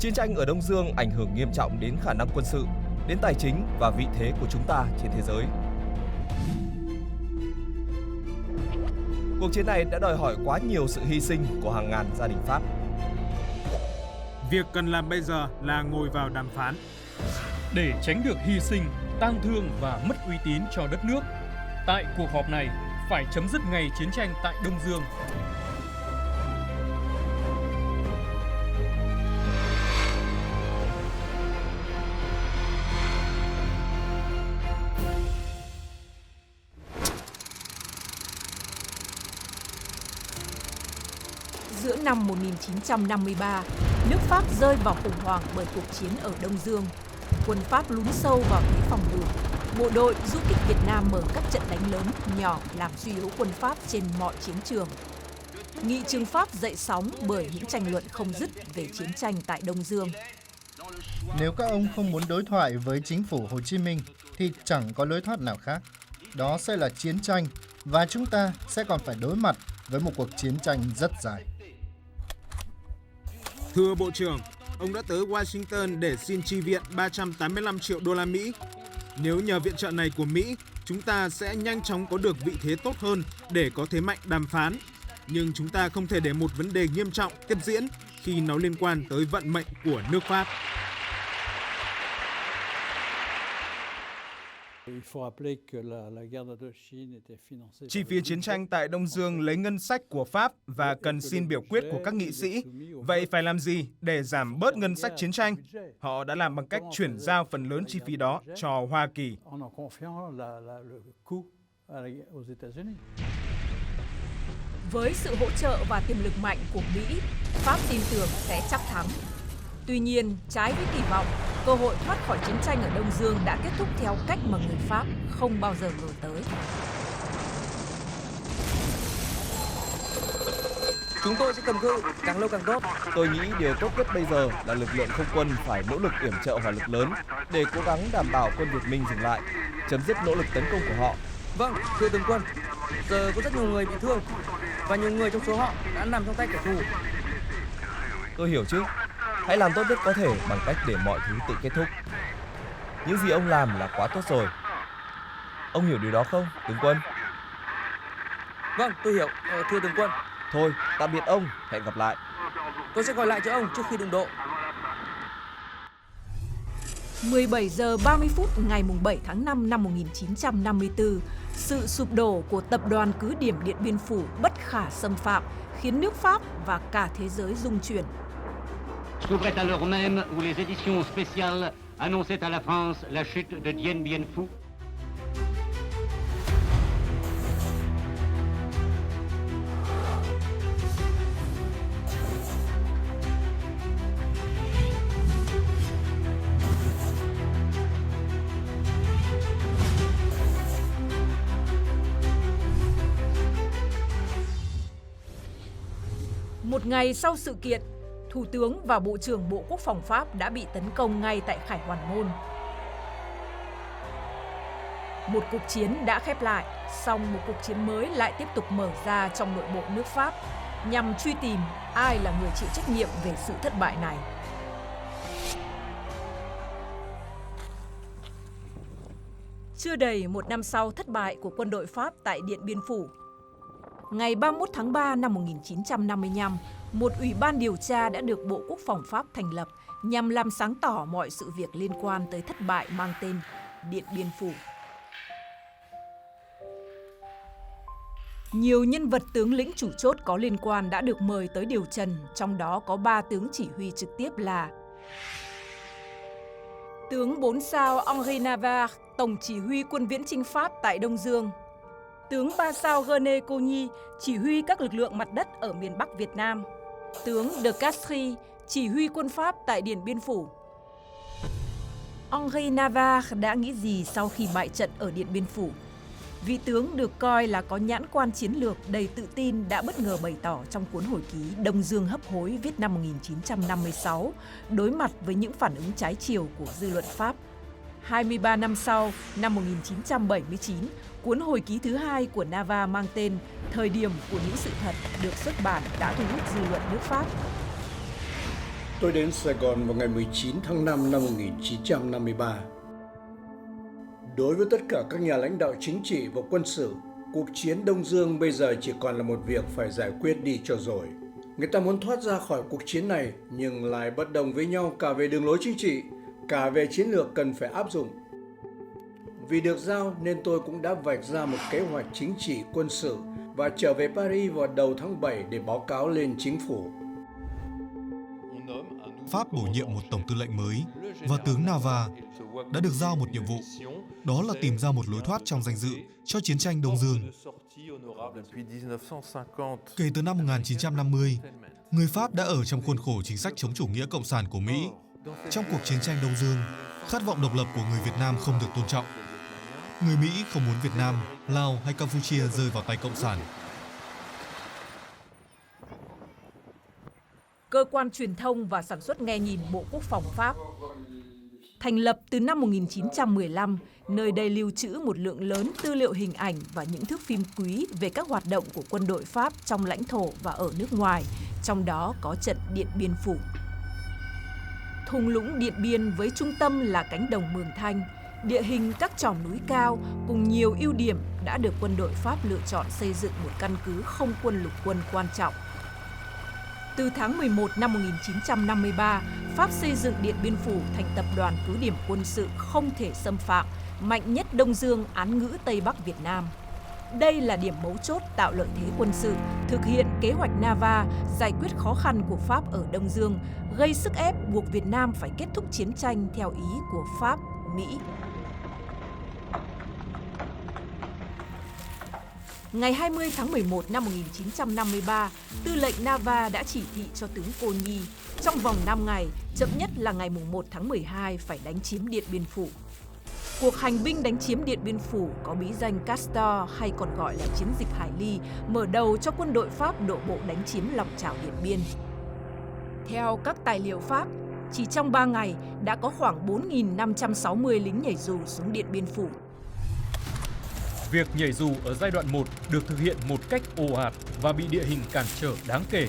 Chiến tranh ở Đông Dương ảnh hưởng nghiêm trọng đến khả năng quân sự, đến tài chính và vị thế của chúng ta trên thế giới. Cuộc chiến này đã đòi hỏi quá nhiều sự hy sinh của hàng ngàn gia đình Pháp. Việc cần làm bây giờ là ngồi vào đàm phán. Để tránh được hy sinh, tang thương và mất uy tín cho đất nước, tại cuộc họp này phải chấm dứt ngay chiến tranh tại Đông Dương. Giữa năm 1953, nước Pháp rơi vào khủng hoảng bởi cuộc chiến ở Đông Dương. Quân Pháp lún sâu vào thế phòng ngự. Bộ đội du kích Việt Nam mở các trận đánh lớn, nhỏ làm suy yếu quân Pháp trên mọi chiến trường. Nghị trường Pháp dậy sóng bởi những tranh luận không dứt về chiến tranh tại Đông Dương. Nếu các ông không muốn đối thoại với chính phủ Hồ Chí Minh thì chẳng có lối thoát nào khác. Đó sẽ là chiến tranh và chúng ta sẽ còn phải đối mặt với một cuộc chiến tranh rất dài. Thưa Bộ trưởng, ông đã tới Washington để xin chi viện 385 triệu đô la Mỹ. Nếu nhờ viện trợ này của Mỹ, chúng ta sẽ nhanh chóng có được vị thế tốt hơn để có thế mạnh đàm phán. Nhưng chúng ta không thể để một vấn đề nghiêm trọng tiếp diễn khi nó liên quan tới vận mệnh của nước Pháp. Chi phí chiến tranh tại Đông Dương lấy ngân sách của Pháp và cần xin biểu quyết của các nghị sĩ. Vậy phải làm gì để giảm bớt ngân sách chiến tranh? Họ đã làm bằng cách chuyển giao phần lớn chi phí đó cho Hoa Kỳ. Với sự hỗ trợ và tiềm lực mạnh của Mỹ, Pháp tin tưởng sẽ chắc thắng. Tuy nhiên, trái với kỳ vọng, cơ hội thoát khỏi chiến tranh ở Đông Dương đã kết thúc theo cách mà người Pháp không bao giờ ngờ tới. Chúng tôi sẽ cầm cự càng lâu càng tốt. Tôi nghĩ điều tốt nhất bây giờ là lực lượng không quân phải nỗ lực yểm trợ hỏa lực lớn để cố gắng đảm bảo quân Việt Minh dừng lại, chấm dứt nỗ lực tấn công của họ. Vâng, thưa tướng quân, giờ có rất nhiều người bị thương và nhiều người trong số họ đã nằm trong tay kẻ thù. Tôi hiểu chứ. Hãy làm tốt nhất có thể bằng cách để mọi thứ tự kết thúc. Những gì ông làm là quá tốt rồi. Ông hiểu điều đó không, tướng quân? Vâng, tôi hiểu, thưa tướng quân. Thôi, tạm biệt ông, hẹn gặp lại. Tôi sẽ gọi lại cho ông trước khi đụng độ. 17 giờ 30 phút ngày 7 tháng 5 năm 1954, sự sụp đổ của tập đoàn cứ điểm Điện Biên Phủ bất khả xâm phạm khiến nước Pháp và cả thế giới rung chuyển. S'ouvrait à l'heure même où les éditions spéciales annonçaient à la France la chute de Dien Bien Phu. Một ngày sau sự kiện, Thủ tướng và Bộ trưởng Bộ Quốc phòng Pháp đã bị tấn công ngay tại Khải Hoàn Môn. Một cuộc chiến đã khép lại, song một cuộc chiến mới lại tiếp tục mở ra trong nội bộ nước Pháp nhằm truy tìm ai là người chịu trách nhiệm về sự thất bại này. Chưa đầy một năm sau thất bại của quân đội Pháp tại Điện Biên Phủ, ngày 31 tháng 3 năm 1955, một ủy ban điều tra đã được Bộ Quốc phòng Pháp thành lập nhằm làm sáng tỏ mọi sự việc liên quan tới thất bại mang tên Điện Biên Phủ. Nhiều nhân vật tướng lĩnh chủ chốt có liên quan đã được mời tới điều trần, trong đó có 3 tướng chỉ huy trực tiếp là tướng 4 sao Henri Navarre, tổng chỉ huy quân viễn chinh Pháp tại Đông Dương, tướng 3 sao René Cogne, chỉ huy các lực lượng mặt đất ở miền Bắc Việt Nam, tướng de Castries, chỉ huy quân Pháp tại Điện Biên Phủ. Henri Navarre đã nghĩ gì sau khi bại trận ở Điện Biên Phủ? Vị tướng được coi là có nhãn quan chiến lược đầy tự tin đã bất ngờ bày tỏ trong cuốn hồi ký Đông Dương hấp hối viết năm 1956, đối mặt với những phản ứng trái chiều của dư luận Pháp. 23 năm sau, năm 1979, cuốn hồi ký thứ hai của Navarre mang tên Thời điểm của những sự thật được xuất bản đã thu hút dư luận nước Pháp. Tôi đến Sài Gòn vào ngày 19 tháng 5 năm 1953. Đối với tất cả các nhà lãnh đạo chính trị và quân sự, cuộc chiến Đông Dương bây giờ chỉ còn là một việc phải giải quyết đi cho rồi. Người ta muốn thoát ra khỏi cuộc chiến này nhưng lại bất đồng với nhau cả về đường lối chính trị, cả về chiến lược cần phải áp dụng. Vì được giao nên tôi cũng đã vạch ra một kế hoạch chính trị quân sự và trở về Paris vào đầu tháng 7 để báo cáo lên chính phủ. Pháp bổ nhiệm một tổng tư lệnh mới và tướng Nava đã được giao một nhiệm vụ, đó là tìm ra một lối thoát trong danh dự cho chiến tranh Đông Dương. Kể từ năm 1950, người Pháp đã ở trong khuôn khổ chính sách chống chủ nghĩa cộng sản của Mỹ. Trong cuộc chiến tranh Đông Dương, khát vọng độc lập của người Việt Nam không được tôn trọng. Người Mỹ không muốn Việt Nam, Lào hay Campuchia rơi vào tay cộng sản. Cơ quan truyền thông và sản xuất nghe nhìn Bộ Quốc phòng Pháp thành lập từ năm 1915, nơi đây lưu trữ một lượng lớn tư liệu hình ảnh và những thước phim quý về các hoạt động của quân đội Pháp trong lãnh thổ và ở nước ngoài, trong đó có trận Điện Biên Phủ. Thung lũng Điện Biên với trung tâm là cánh đồng Mường Thanh, địa hình các chòm núi cao cùng nhiều ưu điểm đã được quân đội Pháp lựa chọn xây dựng một căn cứ không quân lục quân quan trọng. Từ tháng 11 năm 1953, Pháp xây dựng Điện Biên Phủ thành tập đoàn cứ điểm quân sự không thể xâm phạm, mạnh nhất Đông Dương án ngữ Tây Bắc Việt Nam. Đây là điểm mấu chốt tạo lợi thế quân sự, thực hiện kế hoạch Nava, giải quyết khó khăn của Pháp ở Đông Dương, gây sức ép buộc Việt Nam phải kết thúc chiến tranh theo ý của Pháp, Mỹ. Ngày 20 tháng 11 năm 1953, tư lệnh Nava đã chỉ thị cho tướng Cô Nhi trong vòng 5 ngày, chậm nhất là ngày 1 tháng 12 phải đánh chiếm Điện Biên Phủ. Cuộc hành binh đánh chiếm Điện Biên Phủ có bí danh Castor hay còn gọi là chiến dịch Hải Ly, mở đầu cho quân đội Pháp đổ bộ đánh chiếm lòng chảo Điện Biên. Theo các tài liệu Pháp, chỉ trong 3 ngày đã có khoảng 4.560 lính nhảy dù xuống Điện Biên Phủ. Việc nhảy dù ở giai đoạn 1 được thực hiện một cách ồ ạt và bị địa hình cản trở đáng kể.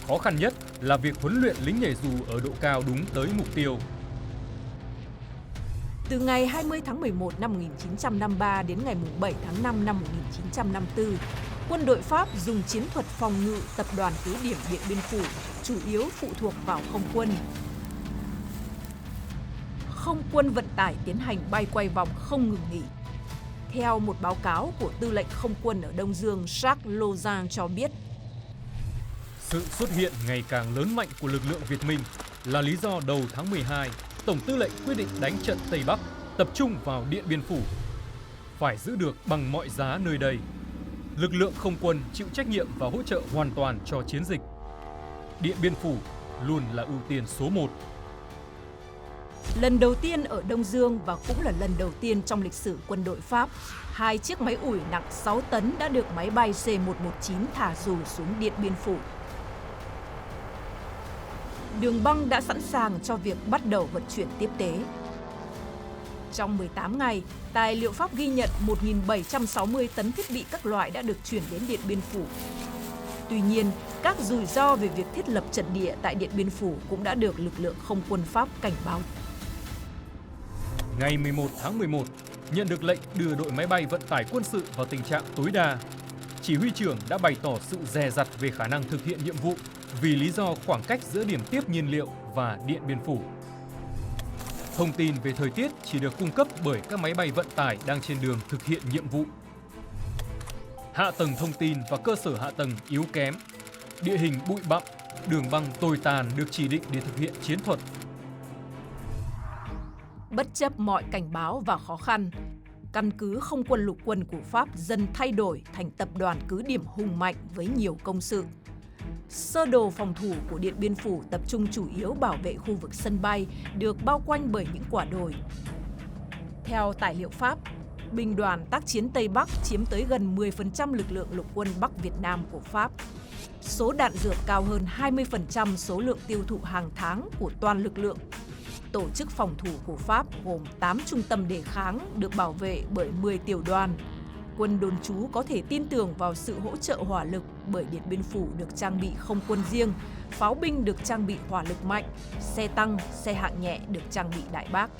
Khó khăn nhất là việc huấn luyện lính nhảy dù ở độ cao đúng tới mục tiêu. Từ ngày 20 tháng 11 năm 1953 đến ngày 7 tháng 5 năm 1954, quân đội Pháp dùng chiến thuật phòng ngự tập đoàn cứ điểm Điện Biên Phủ, chủ yếu phụ thuộc vào không quân. Không quân vận tải tiến hành bay quay vòng không ngừng nghỉ. Theo một báo cáo của tư lệnh không quân ở Đông Dương Jacques Lozan cho biết, sự xuất hiện ngày càng lớn mạnh của lực lượng Việt Minh là lý do đầu tháng 12, Tổng tư lệnh quyết định đánh trận Tây Bắc, tập trung vào Điện Biên Phủ. Phải giữ được bằng mọi giá nơi đây. Lực lượng không quân chịu trách nhiệm và hỗ trợ hoàn toàn cho chiến dịch. Điện Biên Phủ luôn là ưu tiên số 1. Lần đầu tiên ở Đông Dương và cũng là lần đầu tiên trong lịch sử quân đội Pháp, 2 chiếc máy ủi nặng 6 tấn đã được máy bay C-119 thả dù xuống Điện Biên Phủ. Đường băng đã sẵn sàng cho việc bắt đầu vận chuyển tiếp tế. Trong 18 ngày, tài liệu Pháp ghi nhận 1.760 tấn thiết bị các loại đã được chuyển đến Điện Biên Phủ. Tuy nhiên, các rủi ro về việc thiết lập trận địa tại Điện Biên Phủ cũng đã được lực lượng không quân Pháp cảnh báo. Ngày 11 tháng 11, nhận được lệnh đưa đội máy bay vận tải quân sự vào tình trạng tối đa. Chỉ huy trưởng đã bày tỏ sự dè dặt về khả năng thực hiện nhiệm vụ vì lý do khoảng cách giữa điểm tiếp nhiên liệu và Điện Biên Phủ. Thông tin về thời tiết chỉ được cung cấp bởi các máy bay vận tải đang trên đường thực hiện nhiệm vụ. Hạ tầng thông tin và cơ sở hạ tầng yếu kém. Địa hình bụi bặm, đường băng tồi tàn được chỉ định để thực hiện chiến thuật. Bất chấp mọi cảnh báo và khó khăn, căn cứ không quân lục quân của Pháp dần thay đổi thành tập đoàn cứ điểm hùng mạnh với nhiều công sự. Sơ đồ phòng thủ của Điện Biên Phủ tập trung chủ yếu bảo vệ khu vực sân bay, được bao quanh bởi những quả đồi. Theo tài liệu Pháp, binh đoàn tác chiến Tây Bắc chiếm tới gần 10% lực lượng lục quân Bắc Việt Nam của Pháp. Số đạn dược cao hơn 20% số lượng tiêu thụ hàng tháng của toàn lực lượng. Tổ chức phòng thủ của Pháp gồm 8 trung tâm đề kháng được bảo vệ bởi 10 tiểu đoàn. Quân đồn trú có thể tin tưởng vào sự hỗ trợ hỏa lực bởi Điện Biên Phủ được trang bị không quân riêng, pháo binh được trang bị hỏa lực mạnh, xe tăng, xe hạng nhẹ được trang bị đại bác.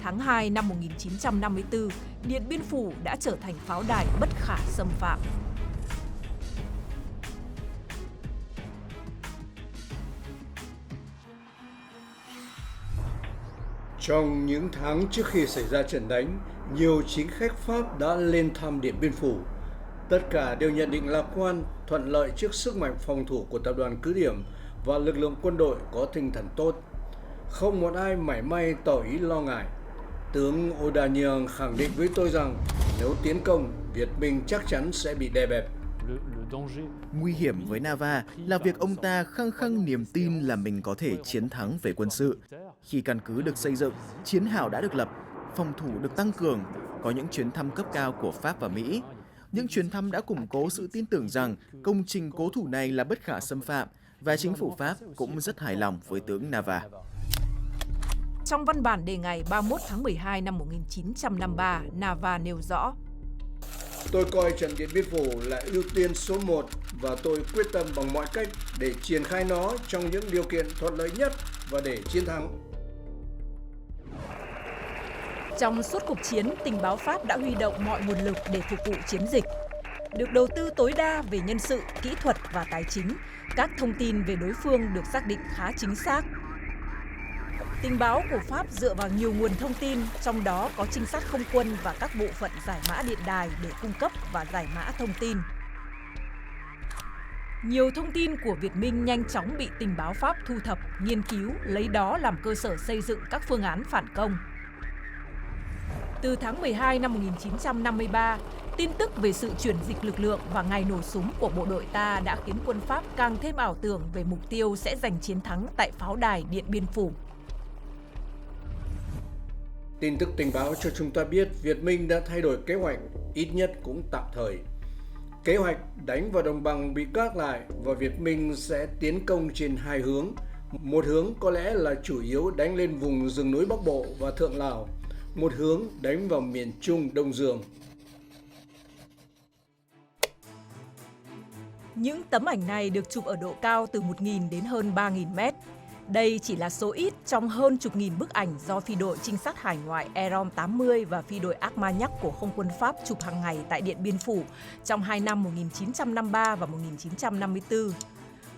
Tháng 2 năm 1954, Điện Biên Phủ đã trở thành pháo đài bất khả xâm phạm. Trong những tháng trước khi xảy ra trận đánh, nhiều chính khách Pháp đã lên thăm Điện Biên Phủ. Tất cả đều nhận định lạc quan, thuận lợi trước sức mạnh phòng thủ của tập đoàn cứ điểm và lực lượng quân đội có tinh thần tốt. Không một ai mảy may tỏ ý lo ngại. Tướng O'Daniel khẳng định với tôi rằng nếu tiến công, Việt Minh chắc chắn sẽ bị đè bẹp. Nguy hiểm với Nava là việc ông ta khăng khăng niềm tin là mình có thể chiến thắng về quân sự. Khi căn cứ được xây dựng, chiến hào đã được lập, phòng thủ được tăng cường, có những chuyến thăm cấp cao của Pháp và Mỹ. Những chuyến thăm đã củng cố sự tin tưởng rằng công trình cố thủ này là bất khả xâm phạm và chính phủ Pháp cũng rất hài lòng với tướng Nava. Trong văn bản đề ngày 31 tháng 12 năm 1953, Nava nêu rõ: Tôi coi trận Điện Biên Phủ là ưu tiên số 1 và tôi quyết tâm bằng mọi cách để triển khai nó trong những điều kiện thuận lợi nhất và để chiến thắng. Trong suốt cuộc chiến, tình báo Pháp đã huy động mọi nguồn lực để phục vụ chiến dịch. Được đầu tư tối đa về nhân sự, kỹ thuật và tài chính, các thông tin về đối phương được xác định khá chính xác. Tình báo của Pháp dựa vào nhiều nguồn thông tin, trong đó có trinh sát không quân và các bộ phận giải mã điện đài để cung cấp và giải mã thông tin. Nhiều thông tin của Việt Minh nhanh chóng bị tình báo Pháp thu thập, nghiên cứu, lấy đó làm cơ sở xây dựng các phương án phản công. Từ tháng 12 năm 1953, tin tức về sự chuyển dịch lực lượng và ngày nổ súng của bộ đội ta đã khiến quân Pháp càng thêm ảo tưởng về mục tiêu sẽ giành chiến thắng tại pháo đài Điện Biên Phủ. Tin tức tình báo cho chúng ta biết Việt Minh đã thay đổi kế hoạch, ít nhất cũng tạm thời. Kế hoạch đánh vào đồng bằng bị gác lại và Việt Minh sẽ tiến công trên hai hướng. Một hướng có lẽ là chủ yếu đánh lên vùng rừng núi Bắc Bộ và Thượng Lào. Một hướng đánh vào miền Trung Đông Dương. Những tấm ảnh này được chụp ở độ cao từ 1.000 đến hơn 3.000 mét. Đây chỉ là số ít trong hơn chục nghìn bức ảnh do phi đội trinh sát hải ngoại Aerom 80 và phi đội Armagnac của không quân Pháp chụp hàng ngày tại Điện Biên Phủ trong 2 năm 1953 và 1954.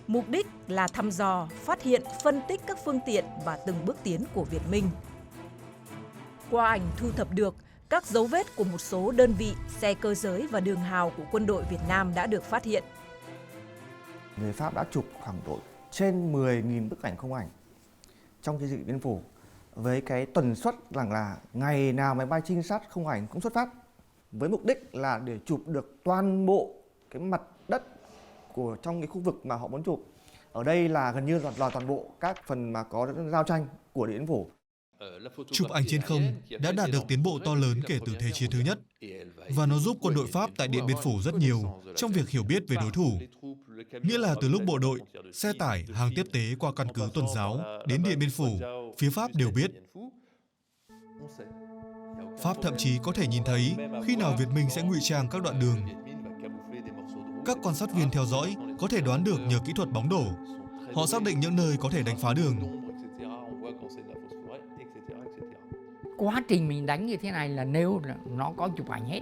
Mục đích là thăm dò, phát hiện, phân tích các phương tiện và từng bước tiến của Việt Minh. Qua ảnh thu thập được, các dấu vết của một số đơn vị, xe cơ giới và đường hào của quân đội Việt Nam đã được phát hiện. Người Pháp đã chụp khoảng độ trên 10.000 bức ảnh không ảnh trong chiến dịch Điện Biên Phủ với cái tần suất rằng là ngày nào máy bay trinh sát không ảnh cũng xuất phát với mục đích là để chụp được toàn bộ cái mặt đất của trong cái khu vực mà họ muốn chụp. Ở đây là gần như là toàn bộ các phần mà có giao tranh của Điện Biên Phủ. Chụp ảnh trên không đã đạt được tiến bộ to lớn kể từ Thế chiến thứ nhất và nó giúp quân đội Pháp tại Điện Biên Phủ rất nhiều trong việc hiểu biết về đối thủ. Nghĩa là từ lúc bộ đội, xe tải, hàng tiếp tế qua căn cứ Tuần giáo đến Điện Biên Phủ, phía Pháp đều biết. Pháp thậm chí có thể nhìn thấy khi nào Việt Minh sẽ ngụy trang các đoạn đường. Các quan sát viên theo dõi có thể đoán được nhờ kỹ thuật bóng đổ. Họ xác định những nơi có thể đánh phá đường. Quá trình mình đánh như thế này là nếu nó có chụp ảnh hết.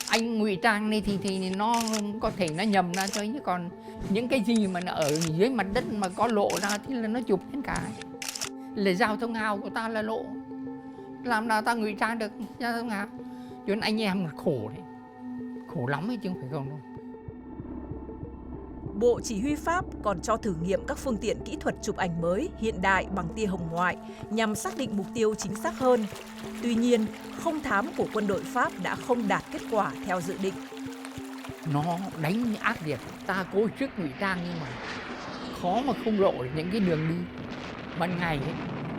Anh ngụy trang này thì nó có thể nó nhầm ra thôi, chứ còn những cái gì mà nó ở dưới mặt đất mà có lộ ra thì là nó chụp hết cả. Là giao thông hào của ta là lộ, làm nào ta ngụy trang được giao thông hào. Cho nên anh em khổ đấy, khổ lắm ấy chứ không phải không đâu. Bộ Chỉ huy Pháp còn cho thử nghiệm các phương tiện kỹ thuật chụp ảnh mới hiện đại bằng tia hồng ngoại nhằm xác định mục tiêu chính xác hơn. Tuy nhiên, không thám của quân đội Pháp đã không đạt kết quả theo dự định. Nó đánh ác liệt, ta cố sức ngụy trang nhưng mà khó mà không lộ được những cái đường đi. Ban ngày ấy,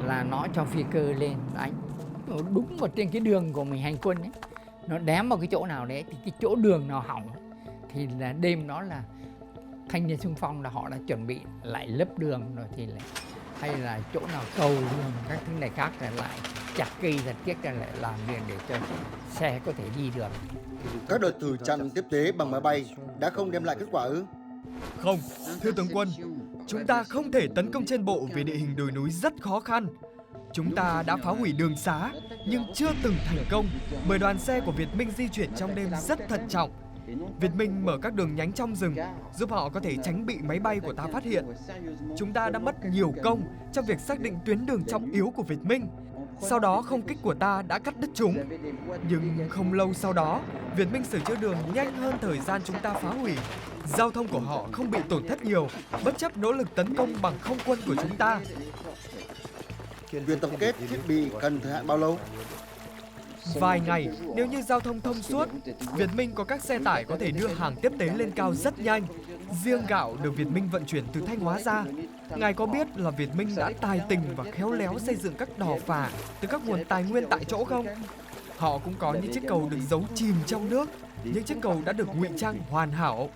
là nó cho phi cơ lên đánh. Đúng vào trên cái đường của mình hành quân ấy, nó đém vào cái chỗ nào đấy thì cái chỗ đường nào hỏng thì là đêm đó là thanh niên xung phong là họ đã chuẩn bị lại lấp đường rồi thì lại hay là chỗ nào cầu đường các thứ này khác là lại chặt cây thật tiếc ra lại làm liền để cho xe có thể đi được. Các đợt thử chặn tiếp tế bằng máy bay đã không đem lại kết quả ư? Không, thưa tướng quân, chúng ta không thể tấn công trên bộ vì địa hình đồi núi rất khó khăn. Chúng ta đã phá hủy đường xá, nhưng chưa từng thành công bởi đoàn xe của Việt Minh di chuyển trong đêm rất thận trọng. Việt Minh mở các đường nhánh trong rừng, giúp họ có thể tránh bị máy bay của ta phát hiện. Chúng ta đã mất nhiều công trong việc xác định tuyến đường trọng yếu của Việt Minh. Sau đó không kích của ta đã cắt đứt chúng. Nhưng không lâu sau đó, Việt Minh sửa chữa đường nhanh hơn thời gian chúng ta phá hủy. Giao thông của họ không bị tổn thất nhiều, bất chấp nỗ lực tấn công bằng không quân của chúng ta. Việc tập kết thiết bị cần thời hạn bao lâu? Vài ngày, nếu như giao thông thông suốt, Việt Minh có các xe tải có thể đưa hàng tiếp tế lên cao rất nhanh. Riêng gạo được Việt Minh vận chuyển từ Thanh Hóa ra. Ngài có biết là Việt Minh đã tài tình và khéo léo xây dựng các đò phà từ các nguồn tài nguyên tại chỗ không? Họ cũng có những chiếc cầu được giấu chìm trong nước. Những chiếc cầu đã được ngụy trang hoàn hảo.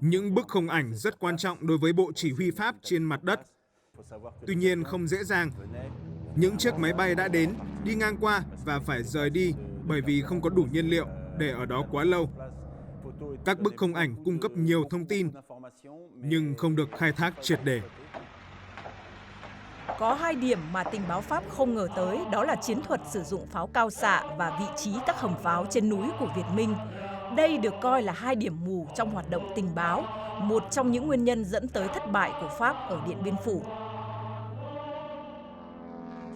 Những bức khung ảnh rất quan trọng đối với bộ chỉ huy Pháp trên mặt đất. Tuy nhiên không dễ dàng. Những chiếc máy bay đã đến, đi ngang qua và phải rời đi bởi vì không có đủ nhiên liệu để ở đó quá lâu. Các bức khung ảnh cung cấp nhiều thông tin, nhưng không được khai thác triệt để. Có 2 điểm mà tình báo Pháp không ngờ tới, đó là chiến thuật sử dụng pháo cao xạ và vị trí các hầm pháo trên núi của Việt Minh. Đây được coi là 2 điểm mù trong hoạt động tình báo, một trong những nguyên nhân dẫn tới thất bại của Pháp ở Điện Biên Phủ.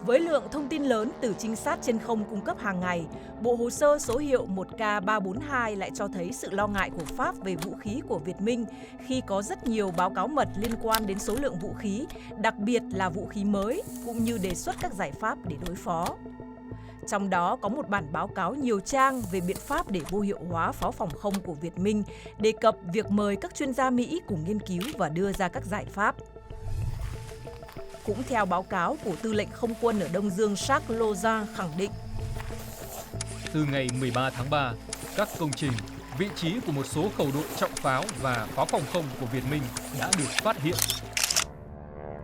Với lượng thông tin lớn từ trinh sát trên không cung cấp hàng ngày, bộ hồ sơ số hiệu 1K342 lại cho thấy sự lo ngại của Pháp về vũ khí của Việt Minh khi có rất nhiều báo cáo mật liên quan đến số lượng vũ khí, đặc biệt là vũ khí mới, cũng như đề xuất các giải pháp để đối phó. Trong đó có một bản báo cáo nhiều trang về biện pháp để vô hiệu hóa pháo phòng không của Việt Minh, đề cập việc mời các chuyên gia Mỹ cùng nghiên cứu và đưa ra các giải pháp. Cũng theo báo cáo của Tư lệnh Không quân ở Đông Dương Jacques Lozin khẳng định. Từ ngày 13 tháng 3, các công trình, vị trí của một số khẩu đội trọng pháo và pháo phòng không của Việt Minh đã được phát hiện.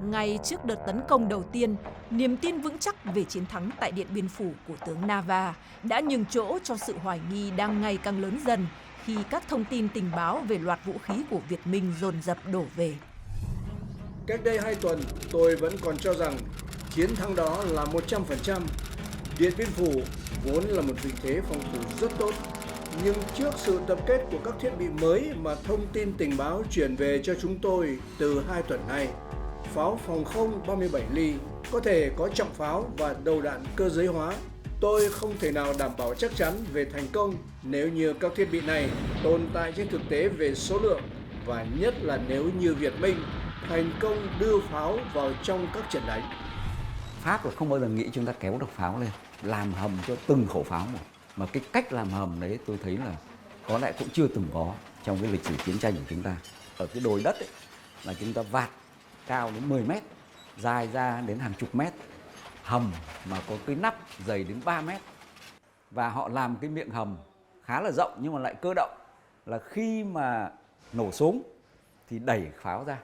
Ngay trước đợt tấn công đầu tiên, niềm tin vững chắc về chiến thắng tại Điện Biên Phủ của tướng Nava đã nhường chỗ cho sự hoài nghi đang ngày càng lớn dần khi các thông tin tình báo về loạt vũ khí của Việt Minh dồn dập đổ về. Cách đây 2 tuần, tôi vẫn còn cho rằng chiến thắng đó là 100%. Điện Biên Phủ vốn là một vị thế phòng thủ rất tốt. Nhưng trước sự tập kết của các thiết bị mới mà thông tin tình báo chuyển về cho chúng tôi từ 2 tuần nay, pháo phòng không 37 ly có thể có trọng pháo và đầu đạn cơ giới hóa. Tôi không thể nào đảm bảo chắc chắn về thành công nếu như các thiết bị này tồn tại trên thực tế về số lượng, và nhất là nếu như Việt Minh thành công đưa pháo vào trong các trận đánh. Pháp là không bao giờ nghĩ chúng ta kéo được pháo lên, làm hầm cho từng khẩu pháo một. Mà cái cách làm hầm đấy tôi thấy là có lẽ cũng chưa từng có trong cái lịch sử chiến tranh của chúng ta. Ở cái đồi đất ấy, là chúng ta vạt cao đến 10 mét, dài ra đến hàng chục mét, hầm mà có cái nắp dày đến 3 mét. Và họ làm cái miệng hầm khá là rộng nhưng mà lại cơ động, là khi mà nổ súng thì đẩy pháo ra,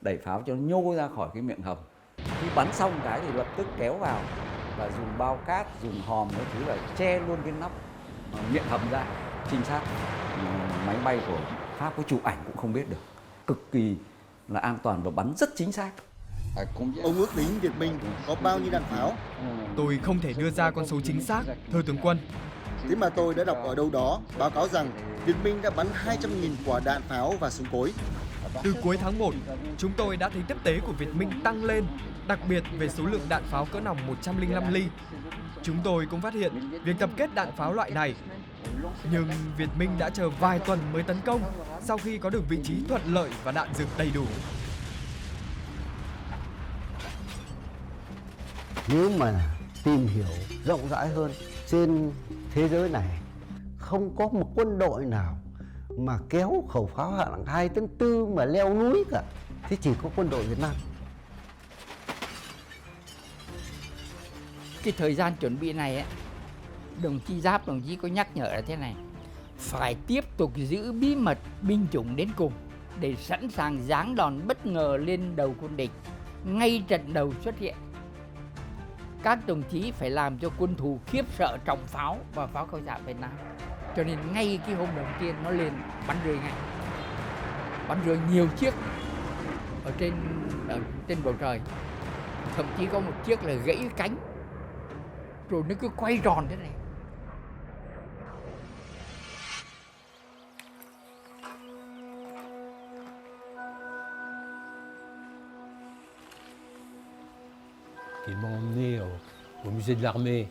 đẩy pháo cho nó nhô ra khỏi cái miệng hầm. Khi bắn xong cái thì lập tức kéo vào và dùng bao cát, dùng hòm cái thứ là che luôn cái nắp miệng hầm ra. Trinh sát máy bay của Pháp có chụp ảnh cũng không biết được. Cực kỳ là an toàn và bắn rất chính xác. Ông ước tính Việt Minh có bao nhiêu đạn pháo? Tôi không thể đưa ra con số chính xác, thưa tướng quân. Thế mà tôi đã đọc ở đâu đó báo cáo rằng Việt Minh đã bắn 200.000 quả đạn pháo và súng cối. Từ cuối tháng 1, chúng tôi đã thấy tiếp tế của Việt Minh tăng lên, đặc biệt về số lượng đạn pháo cỡ nòng 105 ly. Chúng tôi cũng phát hiện việc tập kết đạn pháo loại này. Nhưng Việt Minh đã chờ vài tuần mới tấn công, sau khi có được vị trí thuận lợi và đạn dược đầy đủ. Nếu mà tìm hiểu rộng rãi hơn, trên thế giới này không có một quân đội nào mà kéo khẩu pháo hạng 2 tấn 4 mà leo núi cả. Thế chỉ có quân đội Việt Nam. Cái thời gian chuẩn bị này ấy, đồng chí Giáp, đồng chí có nhắc nhở là thế này: phải tiếp tục giữ bí mật binh chủng đến cùng để sẵn sàng giáng đòn bất ngờ lên đầu quân địch ngay trận đầu xuất hiện. các đồng chí phải làm cho quân thù khiếp sợ trọng pháo và pháo cao xạ Việt Nam. Cho nên ngay cái hôm đầu tiên nó lên bắn rơi ngay, bắn rơi nhiều chiếc ở trên bầu trời, thậm chí có một chiếc là gãy cánh, rồi nó cứ quay tròn thế này. Ils m'ont emmené au musée de l'armée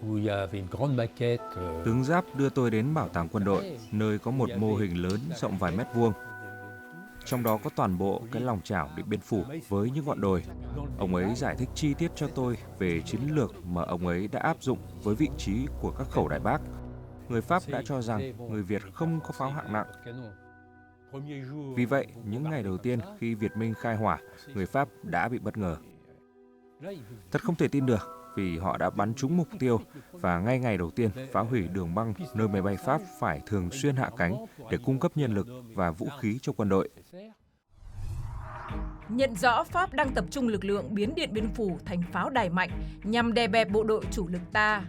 où il y avait une grande maquette. Tướng Giáp đưa tôi đến bảo tàng quân đội, nơi có một mô hình lớn rộng vài mét vuông. Trong đó có toàn bộ cái lòng chảo Điện Biên Phủ với những ngọn đồi. Ông ấy giải thích chi tiết cho tôi về chiến lược mà ông ấy đã áp dụng với vị trí của các khẩu đại bác. Người Pháp đã cho rằng người Việt không có pháo hạng nặng. Vì vậy, những ngày đầu tiên khi Việt Minh khai hỏa, người Pháp đã bị bất ngờ. Thật không thể tin được vì họ đã bắn trúng mục tiêu và ngay ngày đầu tiên phá hủy đường băng nơi máy bay Pháp phải thường xuyên hạ cánh để cung cấp nhân lực và vũ khí cho quân đội. Nhận rõ Pháp đang tập trung lực lượng biến Điện Biên Phủ thành pháo đài mạnh nhằm đè bẹp bộ đội chủ lực ta.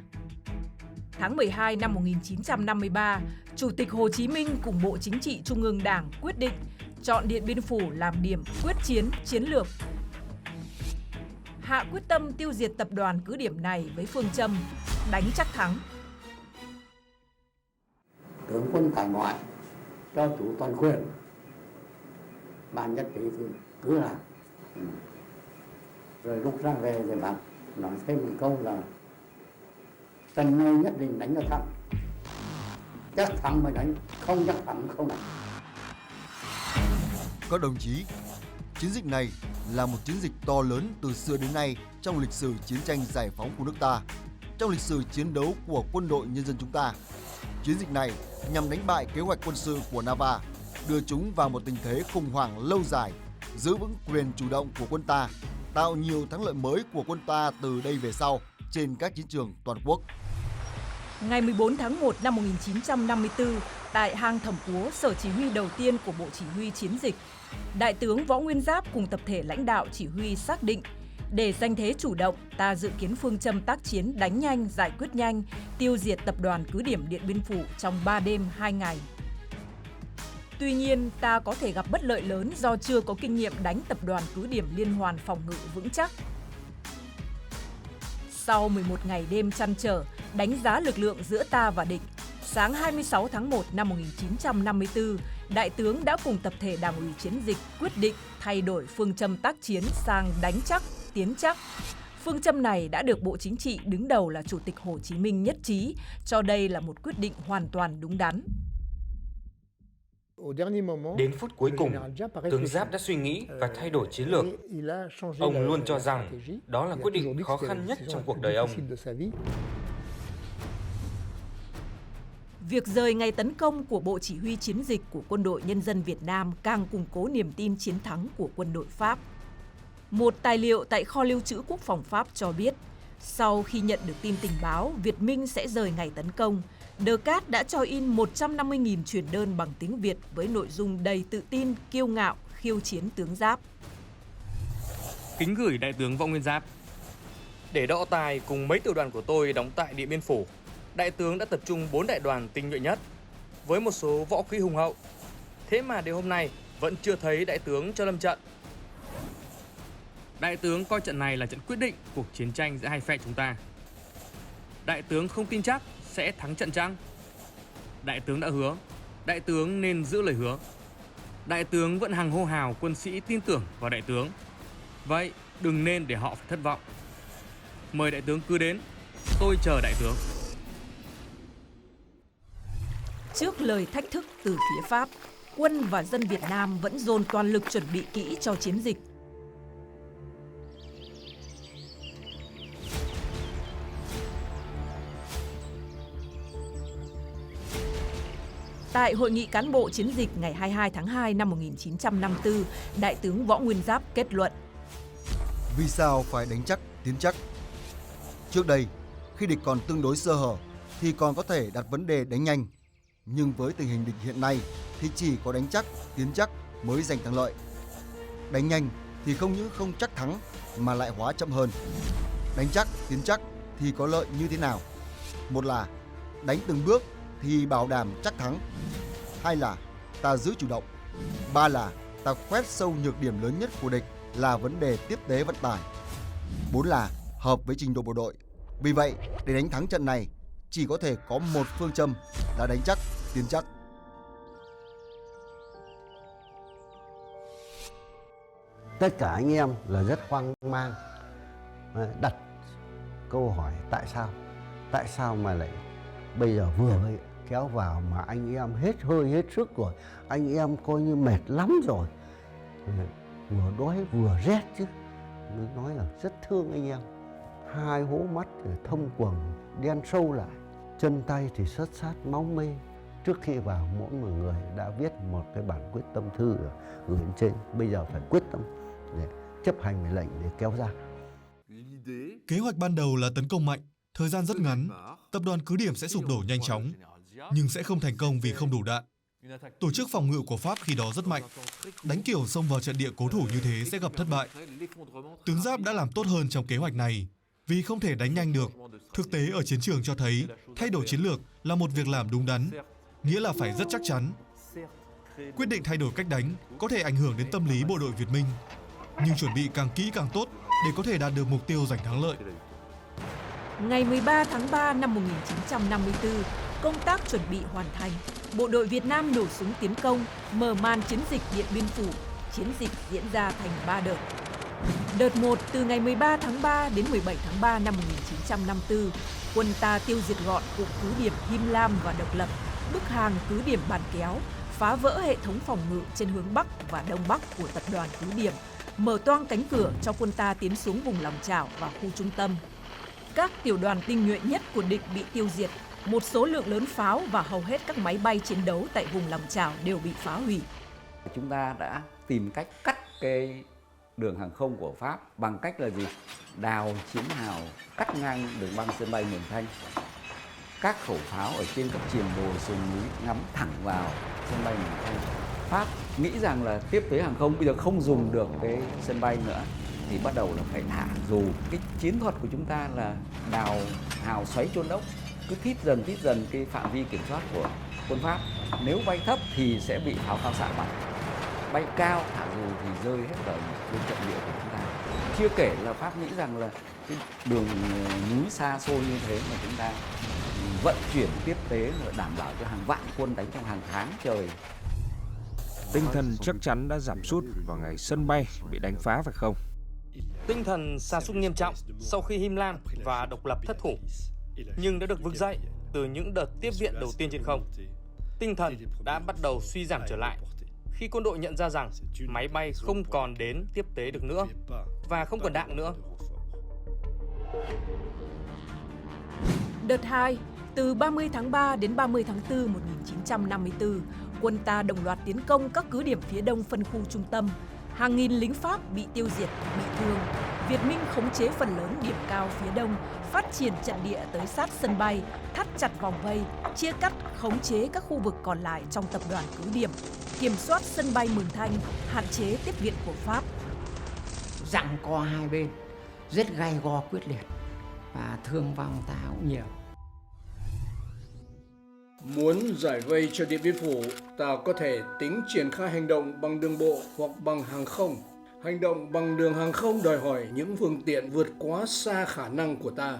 Tháng 12 năm 1953, Chủ tịch Hồ Chí Minh cùng Bộ Chính trị Trung ương Đảng quyết định chọn Điện Biên Phủ làm điểm quyết chiến chiến lược. Hạ quyết tâm tiêu diệt tập đoàn cứ điểm này với phương châm đánh chắc thắng. Tướng quân tại ngoại, cho chủ toàn quyền, ban nhất trí thì cứ làm. Rồi lúc ra về thì bạn nói thêm một câu là trận này nhất định đánh cho thắng. Chắc thắng mới đánh, không chắc thắng không đánh. Các đồng chí, chiến dịch này là một chiến dịch to lớn từ xưa đến nay trong lịch sử chiến tranh giải phóng của nước ta, trong lịch sử chiến đấu của quân đội nhân dân chúng ta. Chiến dịch này nhằm đánh bại kế hoạch quân sự của Nava, đưa chúng vào một tình thế khủng hoảng lâu dài, giữ vững quyền chủ động của quân ta, tạo nhiều thắng lợi mới của quân ta từ đây về sau trên các chiến trường toàn quốc. Ngày 14 tháng 1 năm 1954, tại hang Thẩm Púa, sở chỉ huy đầu tiên của Bộ Chỉ huy Chiến dịch, Đại tướng Võ Nguyên Giáp cùng tập thể lãnh đạo chỉ huy xác định để giành thế chủ động, ta dự kiến phương châm tác chiến đánh nhanh, giải quyết nhanh, tiêu diệt tập đoàn cứ điểm Điện Biên Phủ trong 3 đêm 2 ngày. Tuy nhiên, ta có thể gặp bất lợi lớn do chưa có kinh nghiệm đánh tập đoàn cứ điểm liên hoàn phòng ngự vững chắc. Sau 11 ngày đêm trăn trở, đánh giá lực lượng giữa ta và địch, sáng 26 tháng 1 năm 1954, Đại tướng đã cùng tập thể Đảng ủy Chiến dịch quyết định thay đổi phương châm tác chiến sang đánh chắc, tiến chắc. Phương châm này đã được Bộ Chính trị đứng đầu là Chủ tịch Hồ Chí Minh nhất trí, cho đây là một quyết định hoàn toàn đúng đắn. Đến phút cuối cùng, tướng Giáp đã suy nghĩ và thay đổi chiến lược. Ông luôn cho rằng đó là quyết định khó khăn nhất trong cuộc đời ông. Việc rời ngày tấn công của Bộ Chỉ huy Chiến dịch của Quân đội Nhân dân Việt Nam càng củng cố niềm tin chiến thắng của quân đội Pháp. Một tài liệu tại kho lưu trữ quốc phòng Pháp cho biết, sau khi nhận được tin tình báo Việt Minh sẽ rời ngày tấn công, Descartes đã cho in 150.000 truyền đơn bằng tiếng Việt với nội dung đầy tự tin, kiêu ngạo, khiêu chiến tướng Giáp. Kính gửi Đại tướng Võ Nguyên Giáp. Để đọ tài cùng mấy tiểu đoàn của tôi đóng tại Điện Biên Phủ, Đại tướng đã tập trung 4 đại đoàn tinh nhuệ nhất, với một số võ khí hùng hậu. Thế mà đến hôm nay vẫn chưa thấy Đại tướng cho lâm trận. Đại tướng coi trận này là trận quyết định cuộc chiến tranh giữa hai phe chúng ta. Đại tướng không tin chắc sẽ thắng trận chăng? Đại tướng đã hứa, Đại tướng nên giữ lời hứa. Đại tướng vẫn hằng hô hào quân sĩ tin tưởng vào Đại tướng. Vậy đừng nên để họ phải thất vọng. Mời Đại tướng cứ đến, tôi chờ Đại tướng. Trước lời thách thức từ phía Pháp, quân và dân Việt Nam vẫn dồn toàn lực chuẩn bị kỹ cho chiến dịch. Tại hội nghị cán bộ chiến dịch ngày 22 tháng 2 năm 1954, Đại tướng Võ Nguyên Giáp kết luận: Vì sao phải đánh chắc, tiến chắc? Trước đây, khi địch còn tương đối sơ hở, thì còn có thể đặt vấn đề đánh nhanh. Nhưng với tình hình địch hiện nay, thì chỉ có đánh chắc, tiến chắc mới giành thắng lợi. Đánh nhanh thì không những không chắc thắng, mà lại hóa chậm hơn. Đánh chắc, tiến chắc thì có lợi như thế nào? Một là đánh từng bước thì bảo đảm chắc thắng. Hai là ta giữ chủ động. Ba là ta quét sâu nhược điểm lớn nhất của địch là vấn đề tiếp tế vận tải. Bốn là hợp với trình độ bộ đội. Vì vậy, để đánh thắng trận này, chỉ có thể có một phương châm là đánh chắc, tiến chắc. Tất cả anh em là rất hoang mang, đặt câu hỏi tại sao? Tại sao mà lại bây giờ vừa kéo vào mà anh em hết hơi hết sức rồi, anh em coi như mệt lắm rồi, vừa đói vừa rét chứ. Mới nói là rất thương anh em. Hai hố mắt thông quầng đen sâu lại, chân tay thì sất sát máu mê. Trước khi vào, mỗi một người đã viết một cái bản quyết tâm thư gửi lên trên. Bây giờ phải quyết tâm để chấp hành mệnh lệnh để kéo ra. Kế hoạch ban đầu là tấn công mạnh, thời gian rất ngắn, tập đoàn cứ điểm sẽ sụp đổ nhanh chóng, nhưng sẽ không thành công vì không đủ đạn. Tổ chức phòng ngự của Pháp khi đó rất mạnh, đánh kiểu xông vào trận địa cố thủ như thế sẽ gặp thất bại. Tướng Giáp đã làm tốt hơn trong kế hoạch này, vì không thể đánh nhanh được. Thực tế ở chiến trường cho thấy thay đổi chiến lược là một việc làm đúng đắn, nghĩa là phải rất chắc chắn. Quyết định thay đổi cách đánh có thể ảnh hưởng đến tâm lý bộ đội Việt Minh, nhưng chuẩn bị càng kỹ càng tốt để có thể đạt được mục tiêu giành thắng lợi. Ngày 13 tháng 3 năm 1954, công tác chuẩn bị hoàn thành. Bộ đội Việt Nam nổ súng tiến công, mở màn chiến dịch Điện Biên Phủ. Chiến dịch diễn ra thành 3 đợt. Đợt 1 từ ngày 13 tháng 3 đến 17 tháng 3 năm 1954, quân ta tiêu diệt gọn cụm cứ điểm Him Lam và Độc Lập, bức hàng cứ điểm Bàn Kéo, phá vỡ hệ thống phòng ngự trên hướng Bắc và Đông Bắc của tập đoàn cứ điểm, mở toang cánh cửa cho quân ta tiến xuống vùng Lòng Chảo và khu trung tâm. Các tiểu đoàn tinh nhuệ nhất của địch bị tiêu diệt, một số lượng lớn pháo và hầu hết các máy bay chiến đấu tại vùng Lòng Chảo đều bị phá hủy. Chúng ta đã tìm cách cắt cái đường hàng không của Pháp bằng cách là gì? Đào chiến hào cắt ngang đường băng sân bay Mường Thanh. Các khẩu pháo ở trên các triền đồi sườn núi ngắm thẳng vào sân bay Mường Thanh. Pháp nghĩ rằng là tiếp tế hàng không bây giờ không dùng được cái sân bay nữa thì bắt đầu là phải thả dù. Cái chiến thuật của chúng ta là đào hào xoáy chôn ốc, cứ thít dần cái phạm vi kiểm soát của quân Pháp. Nếu bay thấp thì sẽ bị pháo cao xạ bắn, bay cao thả dù thì rơi hết ở bên trận địa của chúng ta. Chưa kể là Pháp nghĩ rằng là cái đường núi xa xôi như thế mà chúng ta vận chuyển tiếp tế đảm bảo cho hàng vạn quân đánh trong hàng tháng trời. Tinh thần chắc chắn đã giảm sút vào ngày sân bay bị đánh phá phải không? Tinh thần sa sút nghiêm trọng sau khi Him Lam và Độc Lập thất thủ, nhưng đã được vực dậy từ những đợt tiếp viện đầu tiên trên không. Tinh thần đã bắt đầu suy giảm trở lại khi quân đội nhận ra rằng máy bay không còn đến tiếp tế được nữa và không còn đạn nữa. Đợt 2, từ 30 tháng 3 đến 30 tháng 4 1954, quân ta đồng loạt tiến công các cứ điểm phía đông phân khu trung tâm. Hàng nghìn lính Pháp bị tiêu diệt, bị thương. Việt Minh khống chế phần lớn điểm cao phía đông, phát triển trận địa tới sát sân bay, thắt chặt vòng vây, chia cắt, khống chế các khu vực còn lại trong tập đoàn cứ điểm, kiểm soát sân bay Mường Thanh, hạn chế tiếp viện của Pháp. Giằng co hai bên, rất gay go quyết liệt và thương vong ta cũng nhiều. Muốn giải vây cho Điện Biên Phủ, ta có thể tính triển khai hành động bằng đường bộ hoặc bằng hàng không. Hành động bằng đường hàng không đòi hỏi những phương tiện vượt quá xa khả năng của ta.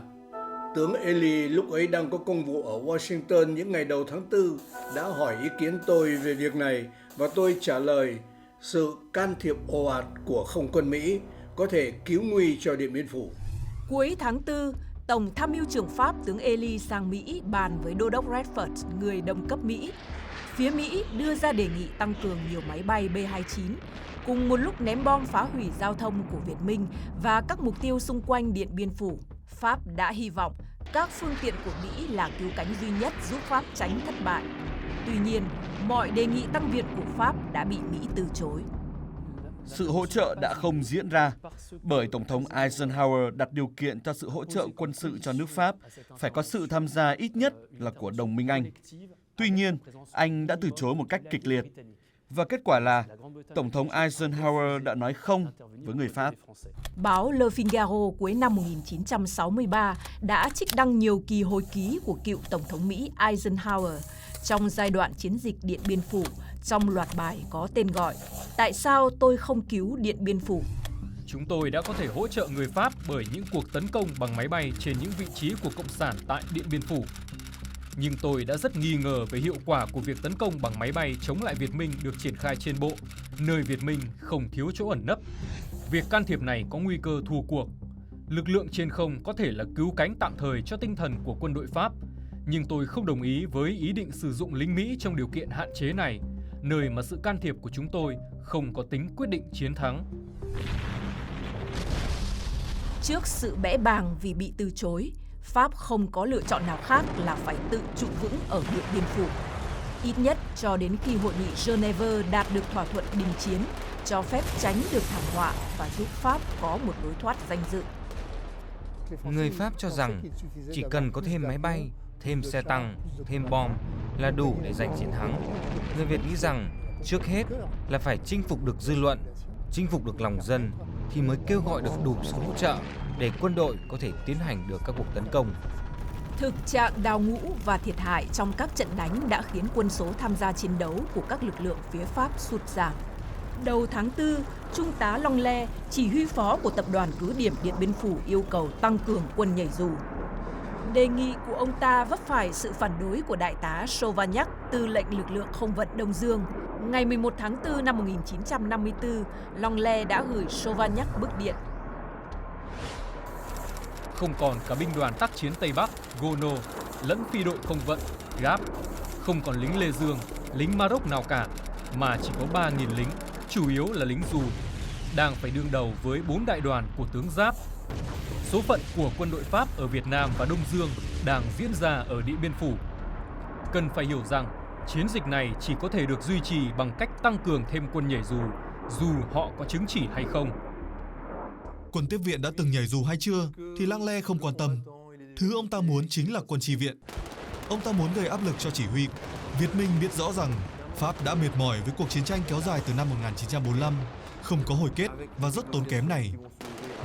Tướng Ely lúc ấy đang có công vụ ở Washington những ngày đầu tháng 4 đã hỏi ý kiến tôi về việc này và tôi trả lời sự can thiệp ồ ạt của không quân Mỹ có thể cứu nguy cho Điện Biên Phủ. Cuối tháng 4, Tổng tham mưu trưởng Pháp tướng Ely sang Mỹ bàn với Đô đốc Redford, người đồng cấp Mỹ. Phía Mỹ đưa ra đề nghị tăng cường nhiều máy bay B-29, cùng một lúc ném bom phá hủy giao thông của Việt Minh và các mục tiêu xung quanh Điện Biên Phủ. Pháp đã hy vọng các phương tiện của Mỹ là cứu cánh duy nhất giúp Pháp tránh thất bại. Tuy nhiên, mọi đề nghị tăng viện của Pháp đã bị Mỹ từ chối. Sự hỗ trợ đã không diễn ra bởi Tổng thống Eisenhower đặt điều kiện cho sự hỗ trợ quân sự cho nước Pháp phải có sự tham gia ít nhất là của đồng minh Anh. Tuy nhiên, Anh đã từ chối một cách kịch liệt. Và kết quả là Tổng thống Eisenhower đã nói không với người Pháp. Báo Le Figaro cuối năm 1963 đã trích đăng nhiều kỳ hồi ký của cựu Tổng thống Mỹ Eisenhower trong giai đoạn chiến dịch Điện Biên Phủ, trong loạt bài có tên gọi "Tại sao tôi không cứu Điện Biên Phủ?". Chúng tôi đã có thể hỗ trợ người Pháp bởi những cuộc tấn công bằng máy bay trên những vị trí của Cộng sản tại Điện Biên Phủ. Nhưng tôi đã rất nghi ngờ về hiệu quả của việc tấn công bằng máy bay chống lại Việt Minh được triển khai trên bộ, nơi Việt Minh không thiếu chỗ ẩn nấp. Việc can thiệp này có nguy cơ thua cuộc. Lực lượng trên không có thể là cứu cánh tạm thời cho tinh thần của quân đội Pháp, nhưng tôi không đồng ý với ý định sử dụng lính Mỹ trong điều kiện hạn chế này, nơi mà sự can thiệp của chúng tôi không có tính quyết định chiến thắng. Trước sự bẽ bàng vì bị từ chối, Pháp không có lựa chọn nào khác là phải tự trụ vững ở Điện Biên Phủ. Ít nhất cho đến khi hội nghị Geneva đạt được thỏa thuận đình chiến, cho phép tránh được thảm họa và giúp Pháp có một lối thoát danh dự. Người Pháp cho rằng chỉ cần có thêm máy bay, thêm xe tăng, thêm bom là đủ để giành chiến thắng. Người Việt nghĩ rằng trước hết là phải chinh phục được dư luận, chinh phục được lòng dân thì mới kêu gọi được đủ sự hỗ trợ để quân đội có thể tiến hành được các cuộc tấn công. Thực trạng đào ngũ và thiệt hại trong các trận đánh đã khiến quân số tham gia chiến đấu của các lực lượng phía Pháp sụt giảm. Đầu tháng 4, Trung tá Long Le, chỉ huy phó của tập đoàn cứ điểm Điện Biên Phủ yêu cầu tăng cường quân nhảy dù. Đề nghị của ông ta vấp phải sự phản đối của đại tá Sauvagnat, tư lệnh lực lượng không vận Đông Dương. Ngày 11 tháng 4 năm 1954, Long Le đã gửi Sauvagnat bức điện. Không còn cả binh đoàn tác chiến Tây Bắc, Gono, lẫn phi đội không vận, Gap. Không còn lính Lê Dương, lính Maroc nào cả, mà chỉ có 3.000 lính, chủ yếu là lính dù, đang phải đương đầu với 4 đại đoàn của tướng Giáp. Số phận của quân đội Pháp ở Việt Nam và Đông Dương đang diễn ra ở Điện Biên Phủ. Cần phải hiểu rằng, chiến dịch này chỉ có thể được duy trì bằng cách tăng cường thêm quân nhảy dù họ có chứng chỉ hay không. Quân tiếp viện đã từng nhảy dù hay chưa thì Lăng Le không quan tâm. Thứ ông ta muốn chính là quân chi viện. Ông ta muốn gây áp lực cho chỉ huy. Việt Minh biết rõ rằng Pháp đã mệt mỏi với cuộc chiến tranh kéo dài từ năm 1945, không có hồi kết và rất tốn kém này.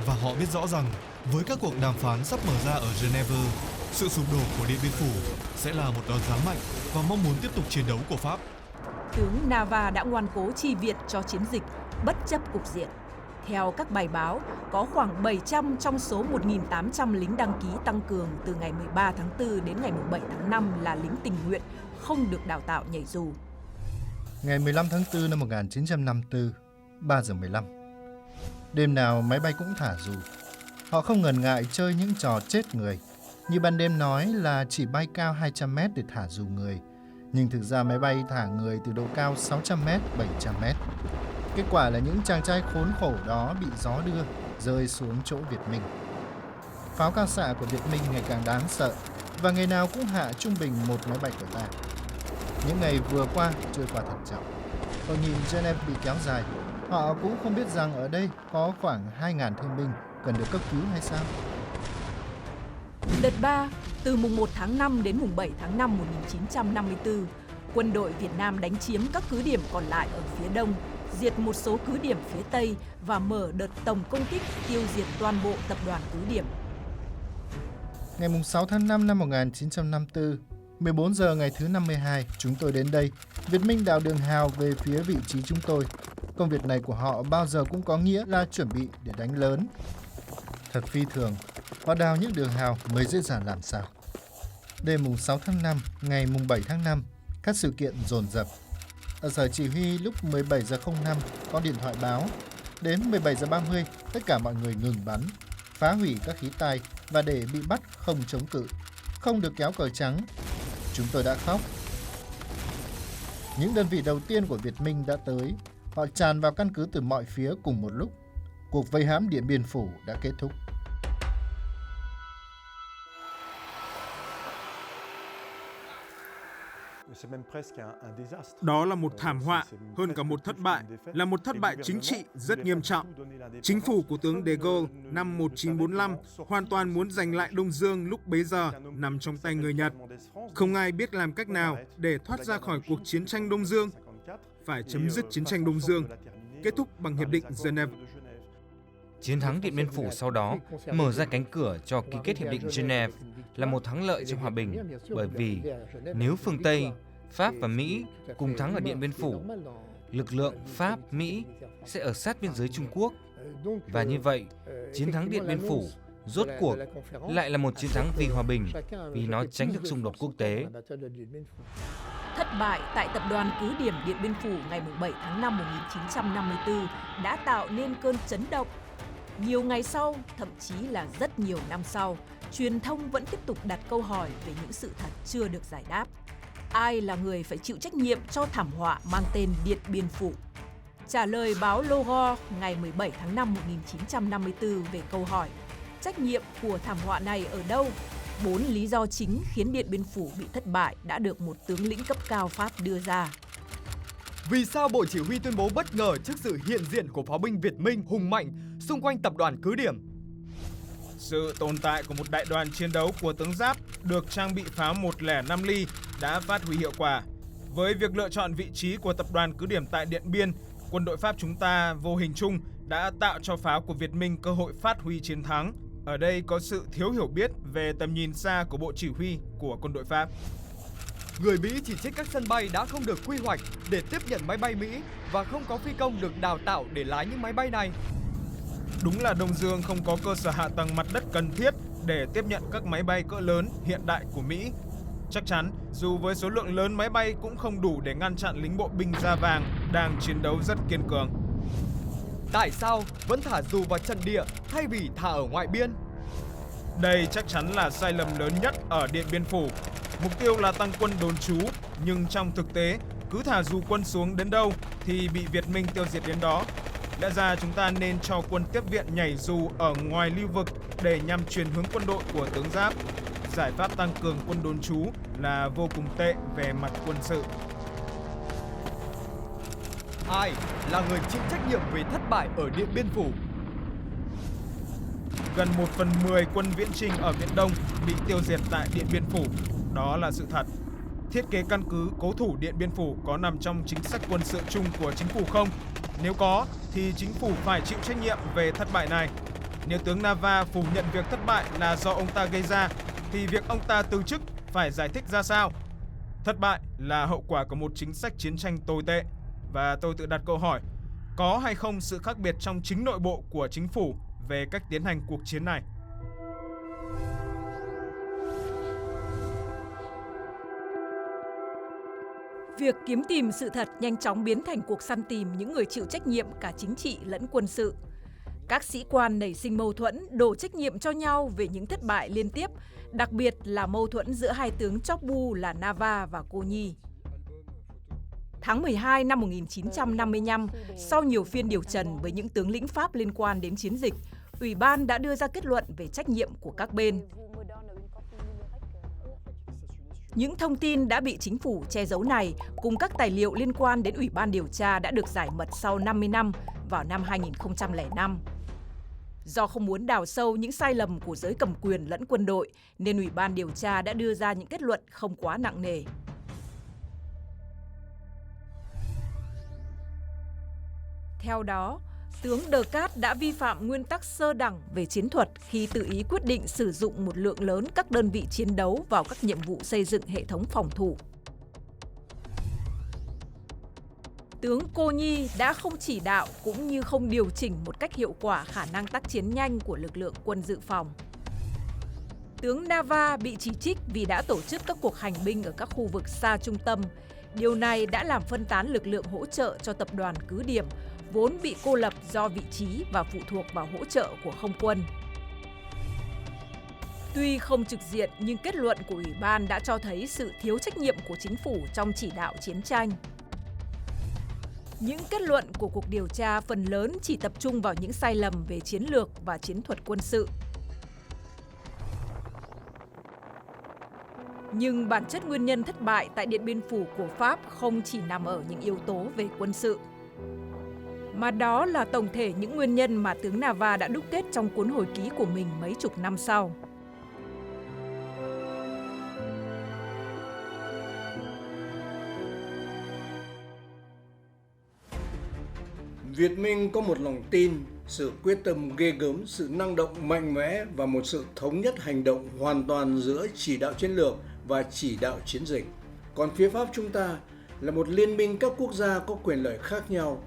Và họ biết rõ rằng với các cuộc đàm phán sắp mở ra ở Geneva, sự sụp đổ của Điện Biên Phủ sẽ là một đòn giáng mạnh và mong muốn tiếp tục chiến đấu của Pháp. Tướng Nava đã ngoan cố chi viện cho chiến dịch, bất chấp cục diện. Theo các bài báo, có khoảng 700 trong số 1.800 lính đăng ký tăng cường từ ngày 13 tháng 4 đến ngày 7 tháng 5 là lính tình nguyện, không được đào tạo nhảy dù. Ngày 15 tháng 4 năm 1954, 3 giờ 15. Đêm nào máy bay cũng thả dù. Họ không ngần ngại chơi những trò chết người. Như ban đêm nói là chỉ bay cao 200 mét để thả dù người. Nhưng thực ra máy bay thả người từ độ cao 600 mét, 700 mét. Kết quả là những chàng trai khốn khổ đó bị gió đưa, rơi xuống chỗ Việt Minh. Pháo cao xạ của Việt Minh ngày càng đáng sợ và ngày nào cũng hạ trung bình một máy bay của ta. Những ngày vừa qua trôi qua thật chậm. Hội nghị Geneva bị kéo dài. Họ cũng không biết rằng ở đây có khoảng 2.000 thương binh cần được cấp cứu hay sao. Đợt 3, từ mùng 1 tháng 5 đến mùng 7 tháng 5 1954, quân đội Việt Nam đánh chiếm các cứ điểm còn lại ở phía đông, diệt một số cứ điểm phía tây và mở đợt tổng công kích tiêu diệt toàn bộ tập đoàn cứ điểm. Ngày 6 tháng 5 năm 1954, 14 giờ ngày thứ 52, chúng tôi đến đây. Việt Minh đào đường hào về phía vị trí chúng tôi. Công việc này của họ bao giờ cũng có nghĩa là chuẩn bị để đánh lớn. Thật phi thường, họ đào những đường hào mới dễ dàng làm sao. Đêm 6 tháng 5, ngày 7 tháng 5, các sự kiện dồn dập. Ở sở chỉ huy lúc 17 giờ 05 có điện thoại báo. Đến 17 giờ 30, tất cả mọi người ngừng bắn, phá hủy các khí tài và để bị bắt không chống cự, không được kéo cờ trắng. Chúng tôi đã khóc. Những đơn vị đầu tiên của Việt Minh đã tới. Họ tràn vào căn cứ từ mọi phía cùng một lúc. Cuộc vây hãm Điện Biên Phủ đã kết thúc. Đó là một thảm họa, hơn cả một thất bại, là một thất bại chính trị rất nghiêm trọng. Chính phủ của tướng De Gaulle năm 1945 hoàn toàn muốn giành lại Đông Dương lúc bấy giờ nằm trong tay người Nhật. Không ai biết làm cách nào để thoát ra khỏi cuộc chiến tranh Đông Dương. phải chấm dứt chiến tranh Đông Dương, kết thúc bằng Hiệp định Geneva. Chiến thắng Điện Biên Phủ sau đó mở ra cánh cửa cho ký kết Hiệp định Geneva là một thắng lợi cho hòa bình, bởi vì nếu phương Tây, Pháp và Mỹ cùng thắng ở Điện Biên Phủ, lực lượng Pháp, Mỹ sẽ ở sát biên giới Trung Quốc. Và như vậy, chiến thắng Điện Biên Phủ rốt cuộc lại là một chiến thắng vì hòa bình, vì nó tránh được xung đột quốc tế. Thất bại tại tập đoàn cứ điểm Điện Biên Phủ ngày 7 tháng 5 1954 đã tạo nên cơn chấn động. Nhiều ngày sau, thậm chí là rất nhiều năm sau, truyền thông vẫn tiếp tục đặt câu hỏi về những sự thật chưa được giải đáp. Ai là người phải chịu trách nhiệm cho thảm họa mang tên Điện Biên Phủ? Trả lời báo Logo ngày 17 tháng 5 1954 về câu hỏi trách nhiệm của thảm họa này ở đâu? 4 lý do chính khiến Điện Biên Phủ bị thất bại đã được một tướng lĩnh cấp cao Pháp đưa ra. Vì sao Bộ Chỉ huy tuyên bố bất ngờ trước sự hiện diện của pháo binh Việt Minh hùng mạnh xung quanh tập đoàn cứ điểm? Sự tồn tại của một đại đoàn chiến đấu của tướng Giáp được trang bị pháo 105 ly đã phát huy hiệu quả. Với việc lựa chọn vị trí của tập đoàn cứ điểm tại Điện Biên, quân đội Pháp chúng ta vô hình chung đã tạo cho pháo của Việt Minh cơ hội phát huy chiến thắng. Ở đây có sự thiếu hiểu biết về tầm nhìn xa của Bộ Chỉ huy của quân đội Pháp. Người Mỹ chỉ trích các sân bay đã không được quy hoạch để tiếp nhận máy bay Mỹ và không có phi công được đào tạo để lái những máy bay này. Đúng là Đông Dương không có cơ sở hạ tầng mặt đất cần thiết để tiếp nhận các máy bay cỡ lớn hiện đại của Mỹ. Chắc chắn, dù với số lượng lớn máy bay cũng không đủ để ngăn chặn lính bộ binh da vàng đang chiến đấu rất kiên cường. Tại sao vẫn thả dù vào trận địa thay vì thả ở ngoại biên? Đây chắc chắn là sai lầm lớn nhất ở Điện Biên Phủ. Mục tiêu là tăng quân đồn trú, nhưng trong thực tế, cứ thả dù quân xuống đến đâu thì bị Việt Minh tiêu diệt đến đó. Lẽ ra chúng ta nên cho quân tiếp viện nhảy dù ở ngoài lưu vực để nhằm chuyển hướng quân đội của tướng Giáp. Giải pháp tăng cường quân đồn trú là vô cùng tệ về mặt quân sự. Ai là người chịu trách nhiệm về thất bại ở Điện Biên Phủ? Gần 1/10 quân viễn chinh ở Biển Đông bị tiêu diệt tại Điện Biên Phủ. Đó là sự thật. Thiết kế căn cứ cố thủ Điện Biên Phủ có nằm trong chính sách quân sự chung của chính phủ không? Nếu có, thì chính phủ phải chịu trách nhiệm về thất bại này. Nếu tướng Nava phủ nhận việc thất bại là do ông ta gây ra, thì việc ông ta từ chức phải giải thích ra sao? Thất bại là hậu quả của một chính sách chiến tranh tồi tệ. Và tôi tự đặt câu hỏi, có hay không sự khác biệt trong chính nội bộ của chính phủ về cách tiến hành cuộc chiến này? Việc kiếm tìm sự thật nhanh chóng biến thành cuộc săn tìm những người chịu trách nhiệm cả chính trị lẫn quân sự. Các sĩ quan nảy sinh mâu thuẫn, đổ trách nhiệm cho nhau về những thất bại liên tiếp, đặc biệt là mâu thuẫn giữa hai tướng chóp bu là Nava và Cô Nhi. Tháng 12 năm 1955, sau nhiều phiên điều trần với những tướng lĩnh Pháp liên quan đến chiến dịch, Ủy ban đã đưa ra kết luận về trách nhiệm của các bên. Những thông tin đã bị chính phủ che giấu này cùng các tài liệu liên quan đến Ủy ban điều tra đã được giải mật sau 50 năm vào năm 2005. Do không muốn đào sâu những sai lầm của giới cầm quyền lẫn quân đội, nên Ủy ban điều tra đã đưa ra những kết luận không quá nặng nề. Theo đó, tướng De Cát đã vi phạm nguyên tắc sơ đẳng về chiến thuật khi tự ý quyết định sử dụng một lượng lớn các đơn vị chiến đấu vào các nhiệm vụ xây dựng hệ thống phòng thủ. Tướng Cô Nhi đã không chỉ đạo cũng như không điều chỉnh một cách hiệu quả khả năng tác chiến nhanh của lực lượng quân dự phòng. Tướng Nava bị chỉ trích vì đã tổ chức các cuộc hành binh ở các khu vực xa trung tâm. Điều này đã làm phân tán lực lượng hỗ trợ cho tập đoàn cứ điểm, vốn bị cô lập do vị trí và phụ thuộc vào hỗ trợ của không quân. Tuy không trực diện nhưng kết luận của Ủy ban đã cho thấy sự thiếu trách nhiệm của chính phủ trong chỉ đạo chiến tranh. Những kết luận của cuộc điều tra phần lớn chỉ tập trung vào những sai lầm về chiến lược và chiến thuật quân sự. Nhưng bản chất nguyên nhân thất bại tại Điện Biên Phủ của Pháp không chỉ nằm ở những yếu tố về quân sự, mà đó là tổng thể những nguyên nhân mà tướng Nava đã đúc kết trong cuốn hồi ký của mình mấy chục năm sau. Việt Minh có một lòng tin, sự quyết tâm ghê gớm, sự năng động mạnh mẽ và một sự thống nhất hành động hoàn toàn giữa chỉ đạo chiến lược và chỉ đạo chiến dịch. Còn phía Pháp chúng ta là một liên minh các quốc gia có quyền lợi khác nhau,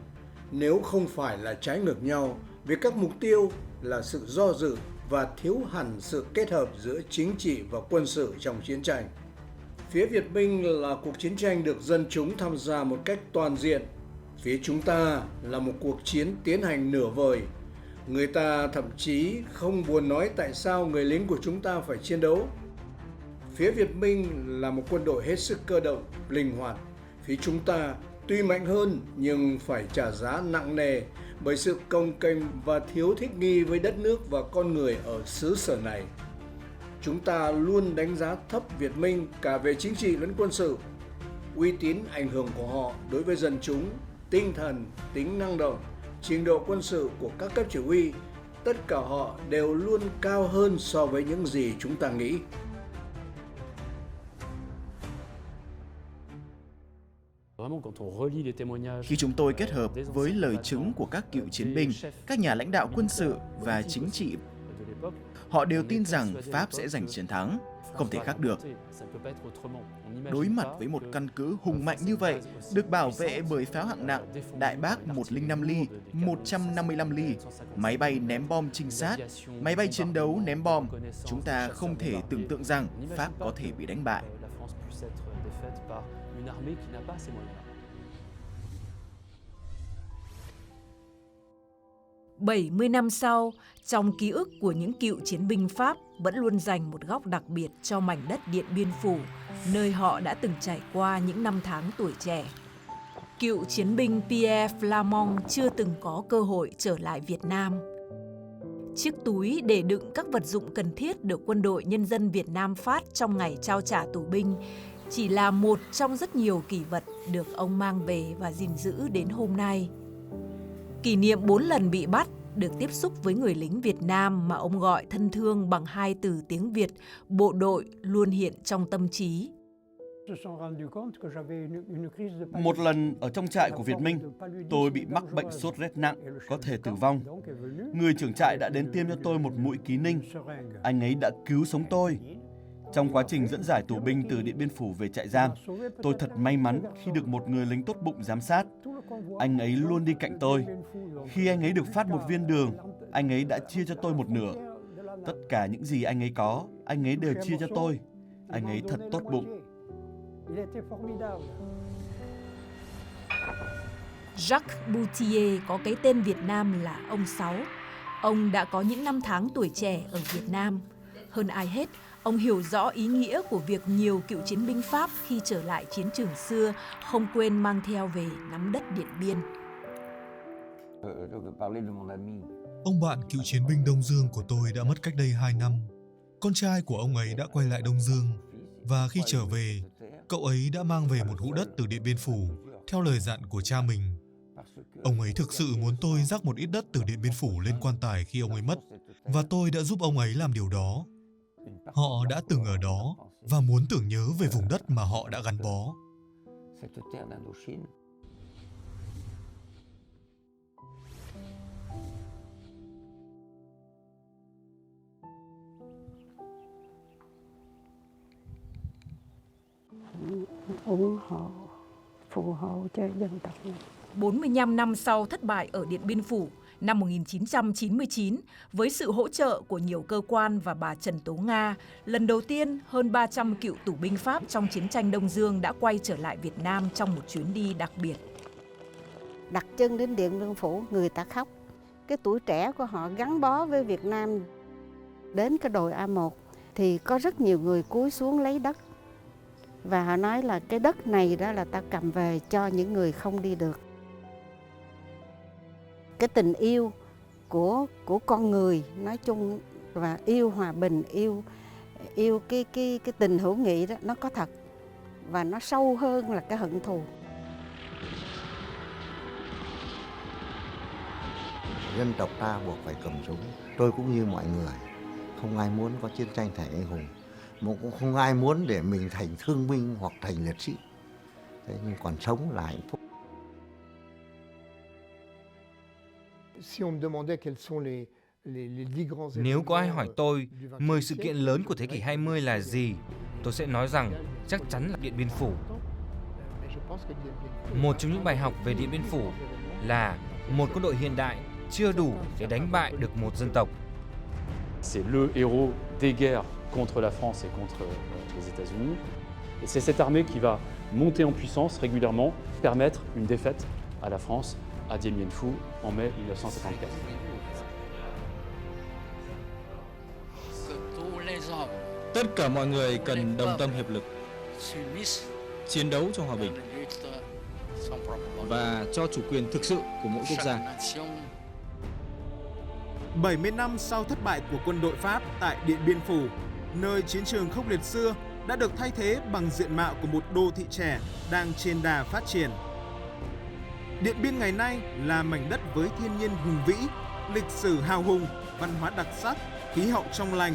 nếu không phải là trái ngược nhau, vì các mục tiêu là sự do dự và thiếu hẳn sự kết hợp giữa chính trị và quân sự trong chiến tranh. Phía Việt Minh là cuộc chiến tranh được dân chúng tham gia một cách toàn diện. Phía chúng ta là một cuộc chiến tiến hành nửa vời. Người ta thậm chí không buồn nói tại sao người lính của chúng ta phải chiến đấu. Phía Việt Minh là một quân đội hết sức cơ động, linh hoạt. Phía chúng ta tuy mạnh hơn nhưng phải trả giá nặng nề bởi sự cồng kềnh và thiếu thích nghi với đất nước và con người ở xứ sở này. Chúng ta luôn đánh giá thấp Việt Minh cả về chính trị lẫn quân sự. Uy tín ảnh hưởng của họ đối với dân chúng, tinh thần, tính năng động, trình độ quân sự của các cấp chỉ huy, tất cả họ đều luôn cao hơn so với những gì chúng ta nghĩ. Khi chúng tôi kết hợp với lời chứng của các cựu chiến binh, các nhà lãnh đạo quân sự và chính trị, họ đều tin rằng Pháp sẽ giành chiến thắng, không thể khác được. Đối mặt với một căn cứ hùng mạnh như vậy, được bảo vệ bởi pháo hạng nặng, Đại Bác 105 ly, 155 ly, máy bay ném bom trinh sát, máy bay chiến đấu ném bom, chúng ta không thể tưởng tượng rằng Pháp có thể bị đánh bại. 70 năm sau, trong ký ức của những cựu chiến binh Pháp vẫn luôn dành một góc đặc biệt cho mảnh đất Điện Biên Phủ, nơi họ đã từng trải qua những năm tháng tuổi trẻ. Cựu chiến binh Pierre Flamand chưa từng có cơ hội trở lại Việt Nam. Chiếc túi để đựng các vật dụng cần thiết được Quân đội Nhân dân Việt Nam phát trong ngày trao trả tù binh chỉ là một trong rất nhiều kỷ vật được ông mang về và gìn giữ đến hôm nay. Kỷ niệm 4 lần bị bắt, được tiếp xúc với người lính Việt Nam mà ông gọi thân thương bằng 2 từ tiếng Việt, bộ đội, luôn hiện trong tâm trí. Một lần ở trong trại của Việt Minh, tôi bị mắc bệnh sốt rét nặng, có thể tử vong. Người trưởng trại đã đến tiêm cho tôi một mũi ký ninh. Anh ấy đã cứu sống tôi. Trong quá trình dẫn giải tù binh từ Điện Biên Phủ về trại giam, tôi thật may mắn khi được một người lính tốt bụng giám sát. Anh ấy luôn đi cạnh tôi. Khi anh ấy được phát một viên đường, anh ấy đã chia cho tôi một nửa. Tất cả những gì anh ấy có, anh ấy đều chia cho tôi. Anh ấy thật tốt bụng. Jacques Boutier có cái tên Việt Nam là ông Sáu. Ông đã có những năm tháng tuổi trẻ ở Việt Nam. Hơn ai hết, ông hiểu rõ ý nghĩa của việc nhiều cựu chiến binh Pháp khi trở lại chiến trường xưa không quên mang theo về nắm đất Điện Biên. Ông bạn cựu chiến binh Đông Dương của tôi đã mất cách đây 2 năm. Con trai của ông ấy đã quay lại Đông Dương và khi trở về, cậu ấy đã mang về một hũ đất từ Điện Biên Phủ theo lời dặn của cha mình. Ông ấy thực sự muốn tôi rắc một ít đất từ Điện Biên Phủ lên quan tài khi ông ấy mất và tôi đã giúp ông ấy làm điều đó. Họ đã từng ở đó và muốn tưởng nhớ về vùng đất mà họ đã gắn bó. Ủng hộ, phù hộ cho dân tộc này. 45 năm sau thất bại ở Điện Biên Phủ, năm 1999, với sự hỗ trợ của nhiều cơ quan và bà Trần Tố Nga, lần đầu tiên hơn 300 cựu tù binh Pháp trong chiến tranh Đông Dương đã quay trở lại Việt Nam trong một chuyến đi đặc biệt. Đặt chân đến Điện Biên Phủ, người ta khóc. Cái tuổi trẻ của họ gắn bó với Việt Nam. Đến cái đồi A1 thì có rất nhiều người cúi xuống lấy đất. Và họ nói là cái đất này đó là ta cầm về cho những người không đi được. Cái tình yêu của con người nói chung và yêu hòa bình, yêu cái tình hữu nghị đó, nó có thật và nó sâu hơn là cái hận thù. Dân tộc ta buộc phải cầm súng. Tôi cũng như mọi người, không ai muốn có chiến tranh thành anh hùng, mà cũng không ai muốn để mình thành thương binh hoặc thành liệt sĩ. Thế nhưng còn sống là hạnh phúc. Nếu có ai hỏi tôi 10 sự kiện lớn của thế kỷ 20 là gì, tôi sẽ nói rằng chắc chắn là Điện Biên Phủ. Một trong những bài học về Điện Biên Phủ là một quân đội hiện đại chưa đủ để đánh bại được một dân tộc. C'est le héros des guerres contre la France et contre les États-Unis. Et c'est cette armée qui va monter en puissance régulièrement, permettre une défaite à la France à Dien Bien Phu en mai 1974. Tất cả mọi người cần đồng tâm hiệp lực, chiến đấu cho hòa bình và cho chủ quyền thực sự của mỗi quốc gia. 70 năm sau thất bại của quân đội Pháp tại Điện Biên Phủ, nơi chiến trường khốc liệt xưa đã được thay thế bằng diện mạo của một đô thị trẻ đang trên đà phát triển. Điện Biên ngày nay là mảnh đất với thiên nhiên hùng vĩ, lịch sử hào hùng, văn hóa đặc sắc, khí hậu trong lành,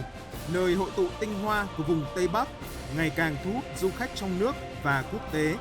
nơi hội tụ tinh hoa của vùng Tây Bắc, ngày càng thu hút du khách trong nước và quốc tế.